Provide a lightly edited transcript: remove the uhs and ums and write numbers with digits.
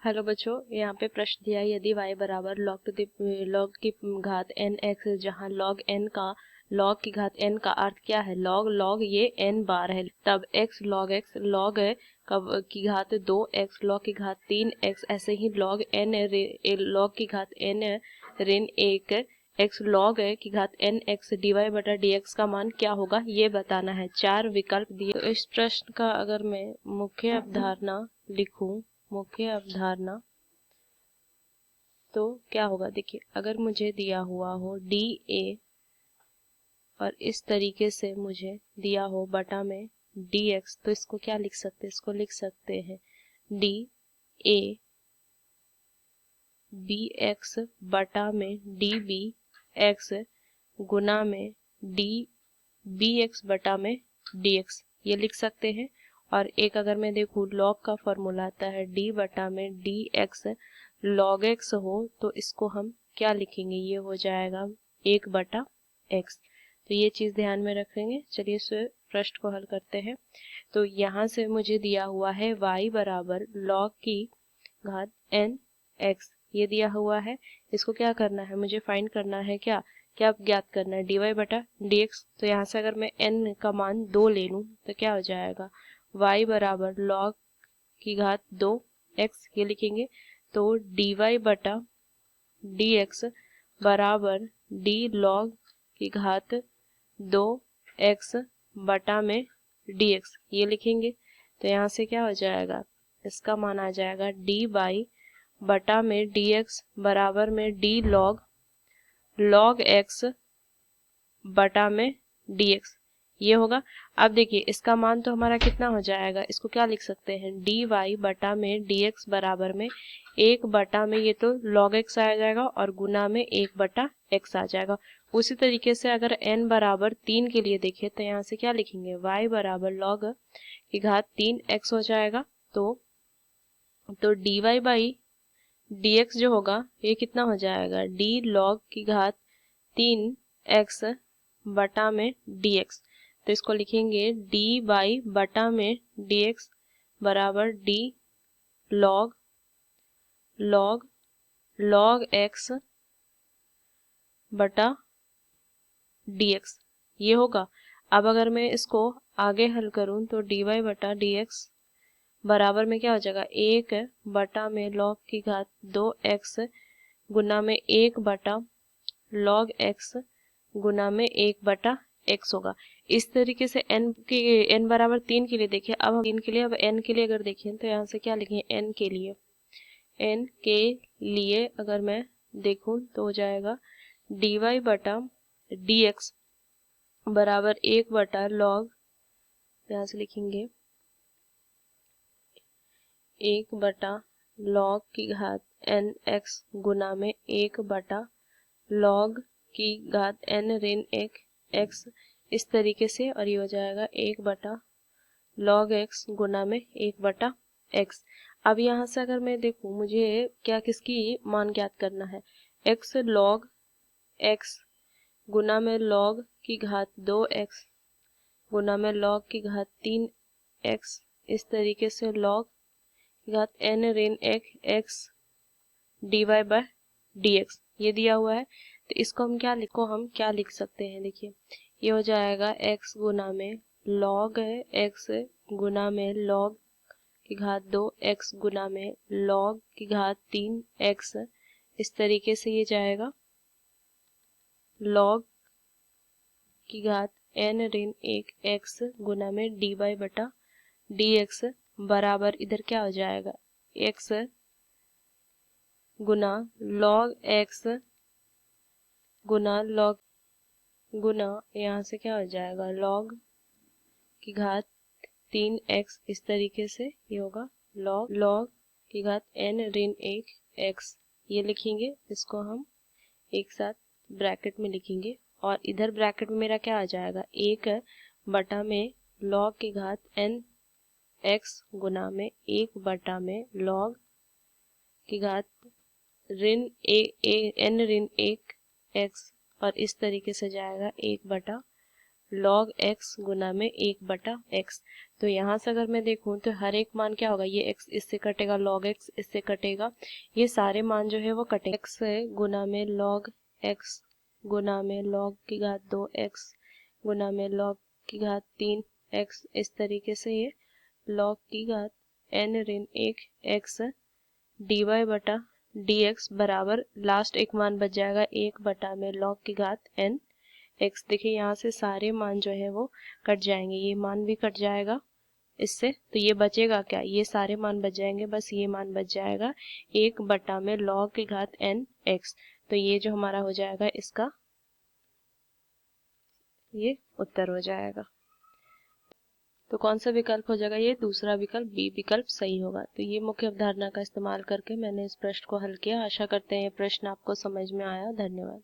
Hello बच्चों, यहाँ पे प्रश्न दिया है, यदि y बराबर log की घात n x है, जहाँ log n का log की घात n का अर्थ क्या है, log ये n बार है, तब x log की घात 2 x log की घात 3 x, ऐसे ही log log की घात n ऋण 1 x log की घात n x dy बटा dx का मान क्या होगा, ये बताना है। 4 विकल्प दिए। तो इस प्रश्न का अगर मैं मुख्य अवधारणा लिखूं, मुख्य अवधारणा तो क्या होगा, देखिए अगर मुझे दिया हुआ हो डी ए और इस तरीके से मुझे दिया हो बटा में डी एक्स, तो इसको क्या लिख सकते हैं, इसको लिख सकते हैं डी ए बी एक्स बटा में डी बी एक्स गुना में डी बी एक्स बटा में डी एक्स, ये लिख सकते हैं। और एक अगर मैं देखूँ लॉग का फॉर्मूला आता है डी बटा में डी एक्स लॉग एक्स हो, तो इसको हम क्या लिखेंगे, ये हो जाएगा 1 बटा एक्स। तो ये चीज़ ध्यान में रखेंगे। चलिए इस प्रश्न को हल करते हैं। तो यहाँ से मुझे दिया हुआ है y बराबर लॉग की घात n x, ये दिया हुआ है। इसको क्या करना है, मुझे फाइंड करना है, क्या क्या ज्ञात करना है, dy बटा dx। तो यहाँ से अगर मैं n का मान 2 ले लूँ तो क्या हो जाएगा, y बराबर log की घात 2 x, ये लिखेंगे। तो dy बटा dx बराबर d log की घात 2 x बटा में dx, ये लिखेंगे। तो यहाँ से क्या हो जाएगा, इसका मान आ जाएगा d बाई बटा में dx बराबर में d log x बटा में dx, ये होगा। अब देखिए इसका मान तो हमारा कितना हो जाएगा, इसको क्या लिख सकते हैं, dy बटा में dx बराबर में 1 बटा में ये तो log x आ जाएगा और गुना में 1 बटा x आ जाएगा। उसी तरीके से अगर n बराबर 3 के लिए देखें तो यहाँ से क्या लिखेंगे, y बराबर log की घात 3 x हो जाएगा। तो dy बाई dx जो होगा ये कितना हो जाएगा, d log की घात 3 x बटा में dx। तो इसको लिखेंगे d बाई बटा में dx बराबर d log x बटा dx, ये होगा। अब अगर मैं इसको आगे हल करूं तो dy बटा dx बराबर में क्या हो जाएगा, 1 बटा में log की घात 2x गुना में 1 बटा log x गुना में 1 बटा x होगा। इस तरीके से n बराबर 3 के लिए देखें। अब हम 3 के लिए, अब n के लिए अगर देखें तो यहाँ से क्या लिखें, n के लिए अगर मैं देखूं तो हो जाएगा dy बटा dx बराबर 1 बटा log, यहाँ से लिखेंगे 1 बटा log की घात n x गुना में 1 बटा log की घात n ऋण 1 x, इस तरीके से। और ये हो जाएगा 1 बटा log x गुना में 1 बटा x। अब यहाँ से अगर मैं देखूँ, मुझे क्या किसकी मान ज्ञात करना है, x log x गुना में log की घात 2x गुना में log की घात 3x, इस तरीके से log की घात n ऋण 1 x dy बाय dx, ये दिया हुआ है। तो इसको हम क्या लिख सकते हैं, देखिए ये हो जाएगा x गुना में log x गुना में log की घात 2 x गुना में log की घात 3 x, इस तरीके से ये जाएगा log की घात n ऋण 1 x गुना में dy बटा dx बराबर इधर क्या हो जाएगा, x गुना log x गुना log गुना यहाँ से क्या हो जाएगा log की घात 3x, इस तरीके से ये होगा log की घात n ऋण 1 x, ये लिखेंगे। इसको हम एक साथ ब्रैकेट में लिखेंगे और इधर ब्रैकेट में मेरा क्या आ जाएगा, 1 बटा में log की घात n x गुना में 1 बटा में log की घात ऋण n ऋण 1 x, और इस तरीके से जाएगा 1 बटा log x गुना में 1/x। तो यहाँ से अगर मैं देखूँ तो हर एक मान क्या होगा, ये x इससे कटेगा, log x इससे कटेगा, ये सारे मान जो है वो कटेंगे। x गुना में log x गुना में log की घात 2x गुना में log की घात 3x, इस तरीके से ये log की घात n ऋण 1x dy बटा dx बराबर लास्ट एक मान बच जाएगा 1 बटा में log की घात n x। देखिए यहाँ से सारे मान जो है वो कट जाएंगे, ये मान भी कट जाएगा इससे, तो ये बचेगा क्या, ये सारे मान बच जाएंगे, बस ये मान बच जाएगा 1 बटा में log की घात n x। तो ये जो हमारा हो जाएगा इसका ये उत्तर हो जाएगा। तो कौन सा विकल्प हो जाएगा, ये दूसरा विकल्प बी विकल्प सही होगा। तो ये मुख्य अवधारणा का इस्तेमाल करके मैंने इस प्रश्न को हल किया। आशा करते हैं ये प्रश्न आपको समझ में आया। धन्यवाद।